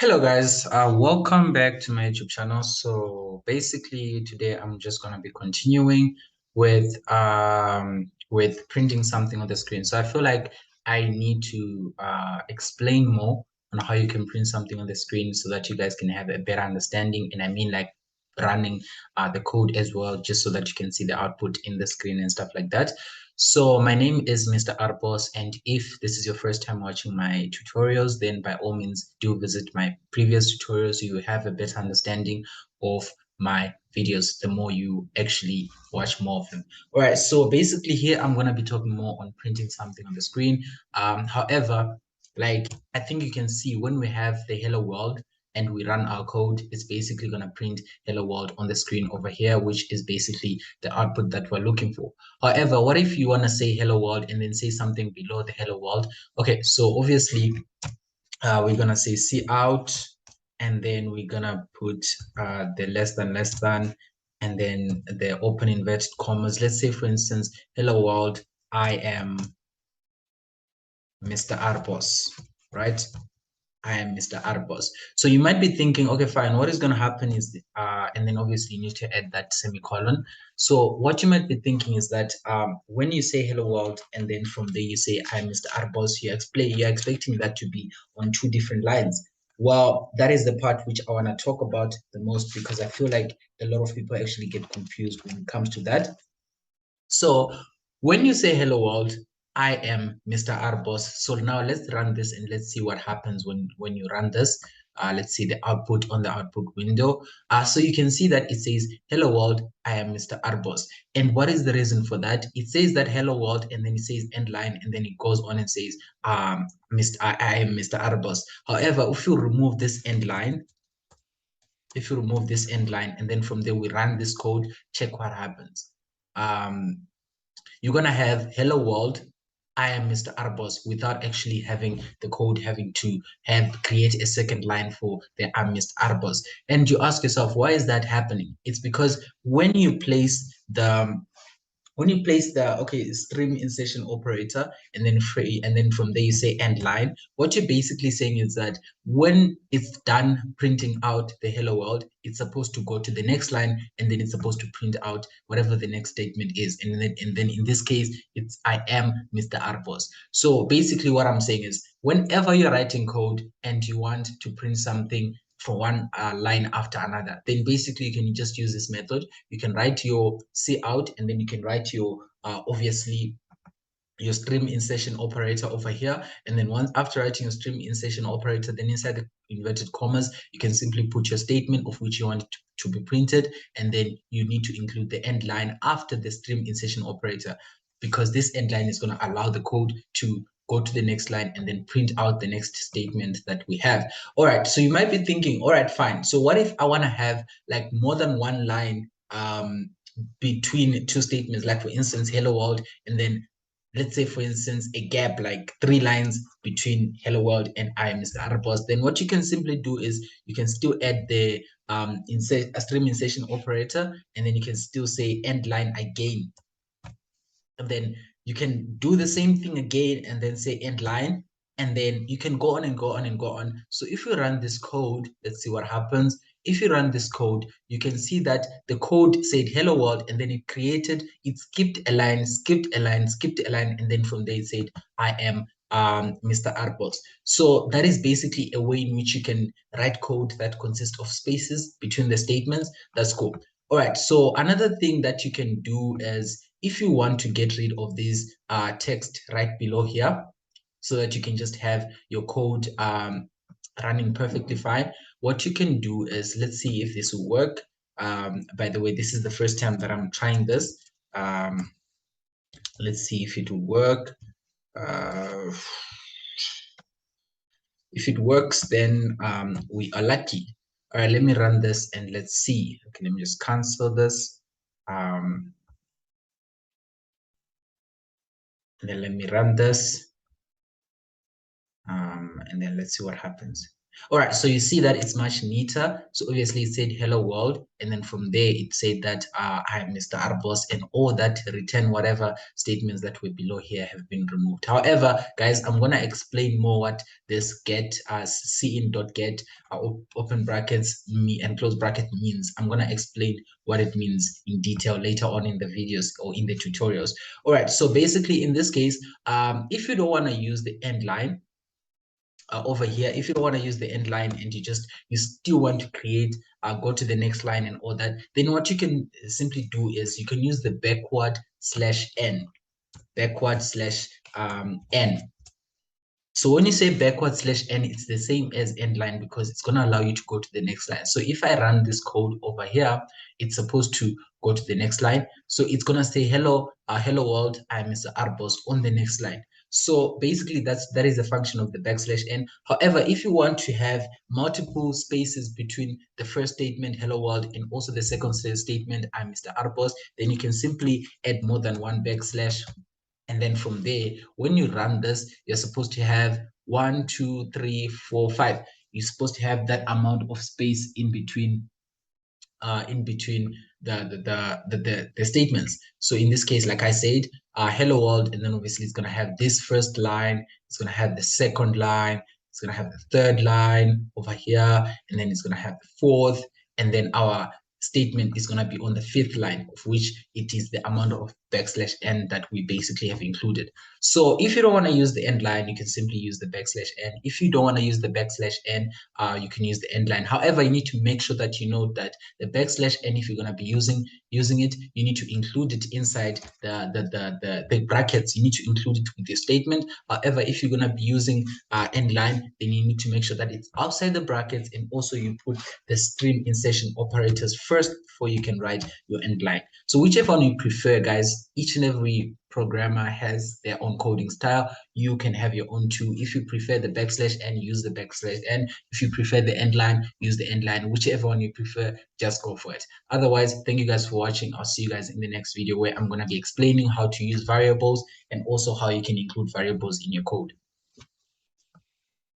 Hello guys, welcome back to my YouTube channel. So basically today I'm just gonna be continuing with printing something on the screen. So I feel like I need to explain more on how you can print something on the screen so that you guys can have a better understanding. And I mean like running the code as well, just so that you can see the output in the screen and stuff like that. So my name is Mr. Mrrboss, and if this is your first time watching my tutorials, then by all means do visit my previous tutorials so you have a better understanding of my videos the more you actually watch more of them. All right, so basically here I'm going to be talking more on printing something on the screen. However, like I think you can see when we have the hello world and we run our code, it's basically going to print hello world on the screen over here, which is basically the output that we're looking for. However, what if you want to say hello world and then say something below the hello world? Okay, so obviously we're gonna say cout, and then we're gonna put the less than, and then the open inverted commas. Let's say, for instance, hello world, I am Mr. Mrrboss, right? I am Mr. Mrrboss. So you might be thinking, okay, fine, what is going to happen is, and then obviously you need to add that semicolon. So what you might be thinking is that when you say hello world, and then from there you say, I'm Mr. Mrrboss, you're expecting that to be on two different lines. Well, that is the part which I want to talk about the most, because I feel like a lot of people actually get confused when it comes to that. So when you say hello world, I am Mr. Mrrboss. So now let's run this and let's see what happens when you run this. Let's see the output on the output window. So you can see that it says, hello world, I am Mr. Mrrboss. And what is the reason for that? It says that hello world, and then it says end line, and then it goes on and says, I am Mr. Mrrboss. However, if you remove this end line, and then from there we run this code, check what happens. You're going to have hello world, I am Mr. Mrrboss, without actually having the code having to create a second line for the I'm Mr. Mrrboss. And you ask yourself, why is that happening? It's because when you place the stream insertion operator, and then from there you say end line, what you're basically saying is that when it's done printing out the hello world, it's supposed to go to the next line, and then it's supposed to print out whatever the next statement is, and then in this case it's I am Mr. Mrrboss. So basically what I'm saying is, whenever you're writing code and you want to print something from one line after another, then basically you can just use this method. You can write your cout, and then you can write your obviously your stream insertion operator over here, and then once after writing your stream insertion operator, then inside the inverted commas you can simply put your statement of which you want to be printed, and then you need to include the end line after the stream insertion operator, because this end line is going to allow the code to go to the next line and then print out the next statement that we have. All right, so you might be thinking, all right, fine, so what if I want to have like more than one line between two statements, like for instance hello world, and then let's say for instance a gap like 3 lines between hello world and I am Mr. Mrrboss, then what you can simply do is you can still add the stream insertion operator, and then you can still say end line again, and then you can do the same thing again and then say end line, and then you can go on and go on and go on. So if you run this code, let's see what happens. If you run this code, you can see that the code said hello world, and then it skipped a line, skipped a line, skipped a line, and then from there it said I am Mr. Mrrboss. So that is basically a way in which you can write code that consists of spaces between the statements. That's cool. All right, so another thing that you can do is, if you want to get rid of this text right below here, so that you can just have your code running perfectly fine, what you can do is, let's see if this will work. By the way, this is the first time that I'm trying this. Let's see if it will work. If it works, then we are lucky. All right, let me run this and let's see. Okay, let me just cancel this. And then let me run this. And then let's see what happens. All right, so you see that it's much neater. So obviously it said hello world, and then from there it said that I'm Mr. Mrrboss, and all that return whatever statements that were below here have been removed. However, guys, I'm gonna explain more what this get cin.get open brackets me and close bracket means. I'm gonna explain what it means in detail later on in the videos or in the tutorials. All right, so basically in this case, if you don't want to use the end line, over here, if you don't want to use the end line and you still want to create go to the next line and all that, then what you can simply do is you can use the backward slash n. So when you say backward slash n, it's the same as end line because it's going to allow you to go to the next line. So if I run this code over here, it's supposed to go to the next line. So it's going to say, hello world, I'm Mr. Mrrboss on the next line. So basically that is a function of the backslash n. However, if you want to have multiple spaces between the first statement, hello world, and also the second statement, I'm Mr. Mrrboss, then you can simply add more than one backslash. And then from there, when you run this, you're supposed to have 1, 2, 3, 4, 5. You're supposed to have that amount of space in between the statements. So in this case, like I said, hello world, and then obviously it's going to have this first line, it's going to have the second line, it's going to have the third line over here, and then it's going to have the fourth, and then our statement is going to be on the fifth line, of which it is the amount of backslash n that we basically have included. So if you don't want to use the end line, you can simply use the backslash n. If you don't want to use the backslash n, you can use the end line. However, you need to make sure that you know that the backslash n, if you're going to be using it, you need to include it inside the brackets. You need to include it with your statement. However, if you're going to be using end line, then you need to make sure that it's outside the brackets, and also you put the stream insertion operators first before you can write your end line. So whichever one you prefer, guys, each and every programmer has their own coding style. You can have your own too. If you prefer the backslash n, use the backslash n. If you prefer the end line, use the end line. Whichever one you prefer, just go for it. Otherwise, thank you guys for watching. I'll see you guys in the next video where I'm going to be explaining how to use variables and also how you can include variables in your code.